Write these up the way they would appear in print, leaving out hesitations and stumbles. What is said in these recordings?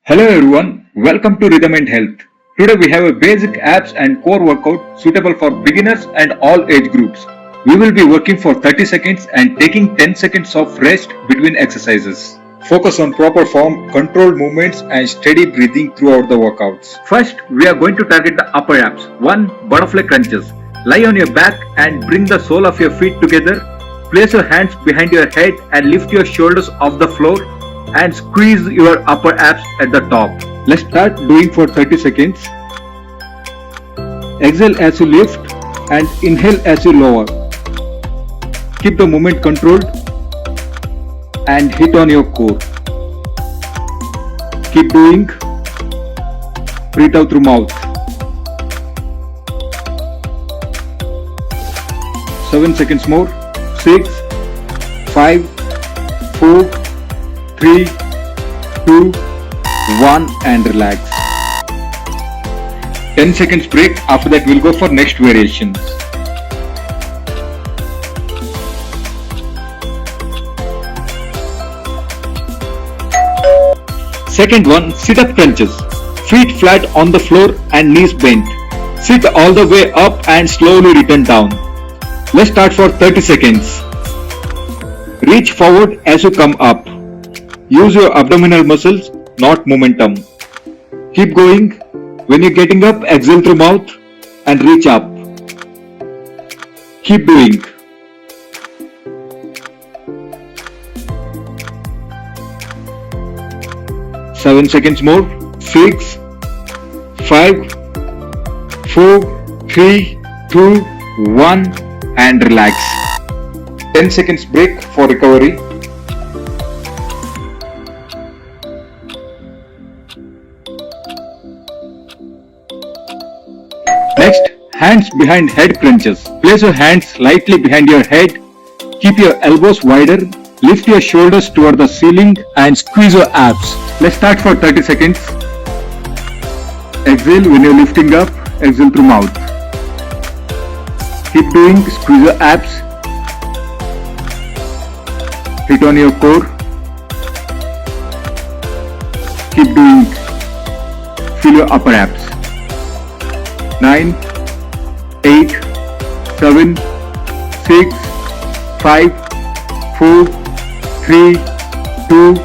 Hello everyone, welcome to Rhythm and Health. Today we have a basic abs and core workout suitable for beginners and all age groups. We will be working for 30 seconds and taking 10 seconds of rest between exercises. Focus on proper form, controlled movements and steady breathing throughout the workouts. First, we are going to target the upper abs. 1. Butterfly crunches. Lie on your back and bring the sole of your feet together. Place your hands behind your head and lift your shoulders off the floor and squeeze your upper abs at the top. Let's start doing for 30 seconds. Exhale as you lift and inhale as you lower. Keep the movement controlled and hit on your core. Keep doing. Breathe out through mouth. 7 seconds more. 6, 5, 4, 3, 2, 1 and relax. 10 seconds break. After that we'll go for next variation. Second one, sit up crunches. Feet flat on the floor and knees bent. Sit all the way up and slowly return down. Let's start for 30 seconds. Reach forward as you come up. Use your abdominal muscles, not momentum. Keep going. When you're getting up, exhale through mouth and reach up. Keep doing. Seven seconds more. 6, 5, 4, 3, 2, 1 and relax. 10 seconds break for recovery. Next, hands behind head crunches. Place your hands slightly behind your head. Keep your elbows wider. Lift your shoulders toward the ceiling and squeeze your abs. Let's start for 30 seconds. Exhale when you're lifting up. Exhale through mouth. Keep doing. Squeeze your abs. Hit on your core. Keep doing. Feel your upper abs. 9, 8, 7, 6, 5, 4, 3, 2,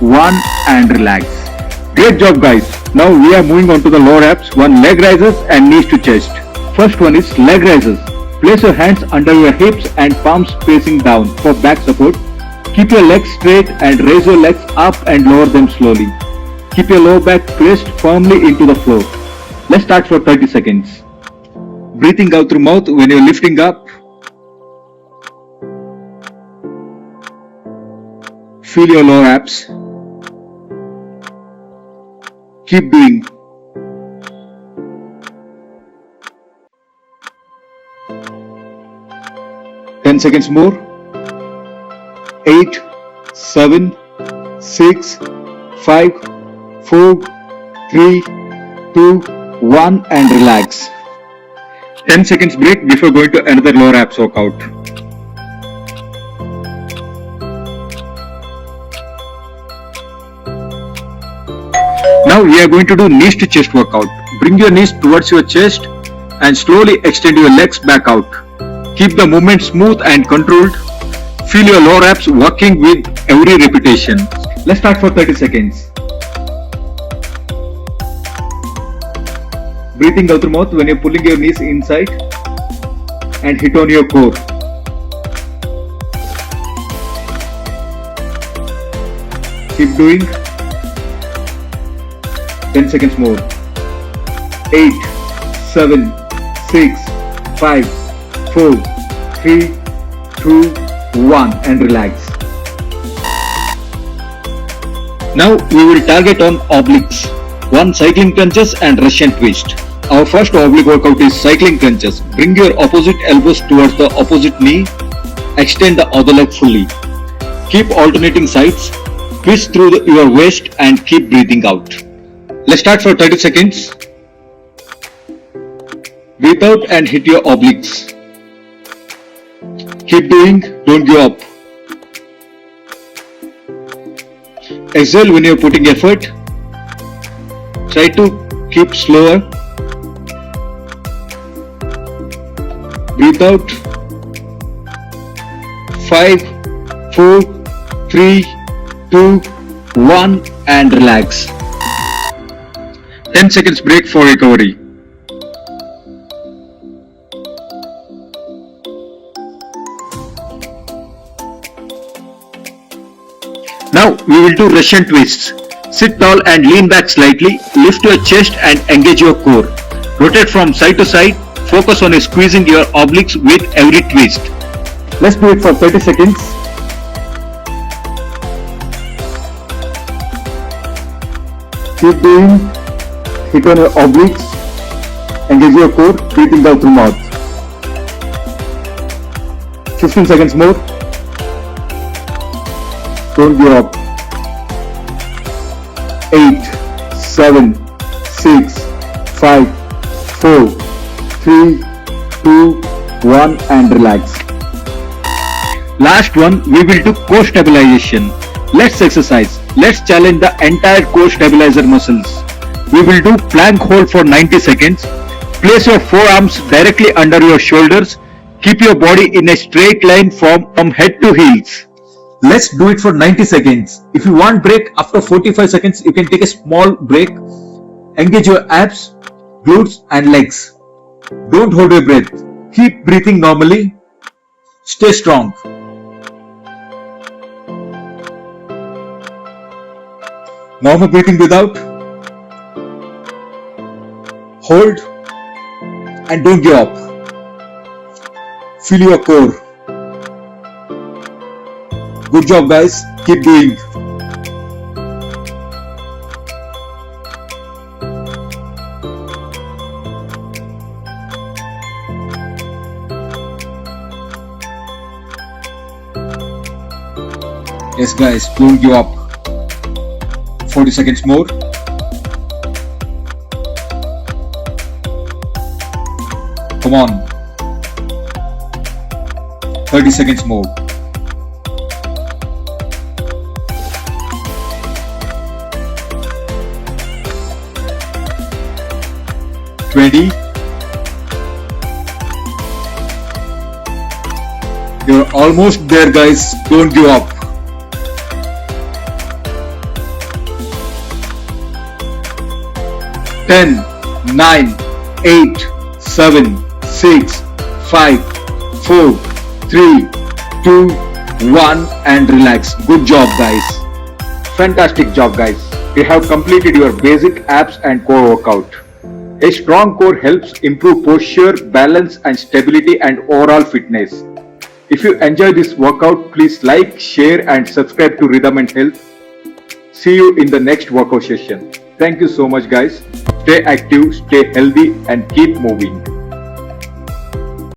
1 and relax. Great job guys. Now we are moving on to the lower abs. One, leg rises and knees to chest. First one is leg rises. Place your hands under your hips and palms facing down for back support. Keep your legs straight and raise your legs up and lower them slowly. Keep your lower back pressed firmly into the floor. Let's start for 30 seconds. Breathing out through mouth when you're lifting up. Feel your lower abs. Keep doing. Ten seconds more. 8, 7, 6, 5, 4, 3, 2, 1 and relax. 10 seconds break before going to another lower abs workout. Now we are going to do knees to chest workout. Bring your knees towards your chest and slowly extend your legs back out. Keep the movement smooth and controlled. Feel your lower abs working with every repetition. Let's start for 30 seconds. Breathing out through mouth when you're pulling your knees inside and hit on your core. Keep doing. 10 seconds more. 8, 7, 6, 5, 4, 3, 2, 1 and relax. Now we will target on obliques. 1, cycling crunches and Russian twist. Our first oblique workout is cycling crunches. Bring your opposite elbows towards the opposite knee. Extend the other leg fully. Keep alternating sides. Twist through your waist and keep breathing out. Let's start for 30 seconds. Breathe out and hit your obliques. Keep doing, don't give up. Exhale when you're putting effort. Try to keep slower. Breathe out. 5, 4, 3, 2, 1 and relax. 10 seconds break for recovery. Now we will do Russian twists. Sit tall and lean back slightly. Lift your chest and engage your core. Rotate from side to side. Focus on squeezing your obliques with every twist. Let's do it for 30 seconds. Keep doing. Hit on your obliques. Engage your core. Breathing out through mouth. 15 seconds more. Don't give up. 8, 7, 6, 5, 4, 3, 2, 1 and relax. Last one, we will do core stabilization. Let's exercise. Let's challenge the entire core stabilizer muscles. We will do plank hold for 90 seconds. Place your forearms directly under your shoulders. Keep your body in a straight line from head to heels. Let's do it for 90 seconds. If you want break after 45 seconds, you can take a small break. Engage your abs, glutes and legs. Don't hold your breath. Keep breathing normally. Stay strong. Normal breathing without. Hold and don't give up. Feel your core. Good job guys, keep doing. Yes guys, don't give up. 40 seconds more. Come on. 30 seconds more. 20. You're almost there guys, don't give up. 10, 9, 8, 7, 6, 5, 4, 3, 2, 1 and relax. Good job guys. Fantastic job guys. You have completed your basic abs and core workout. A strong core helps improve posture, balance and stability and overall fitness. If you enjoy this workout, please like, share and subscribe to Rhythm and Health. See you in the next workout session. Thank you so much guys. Stay active, stay healthy and keep moving.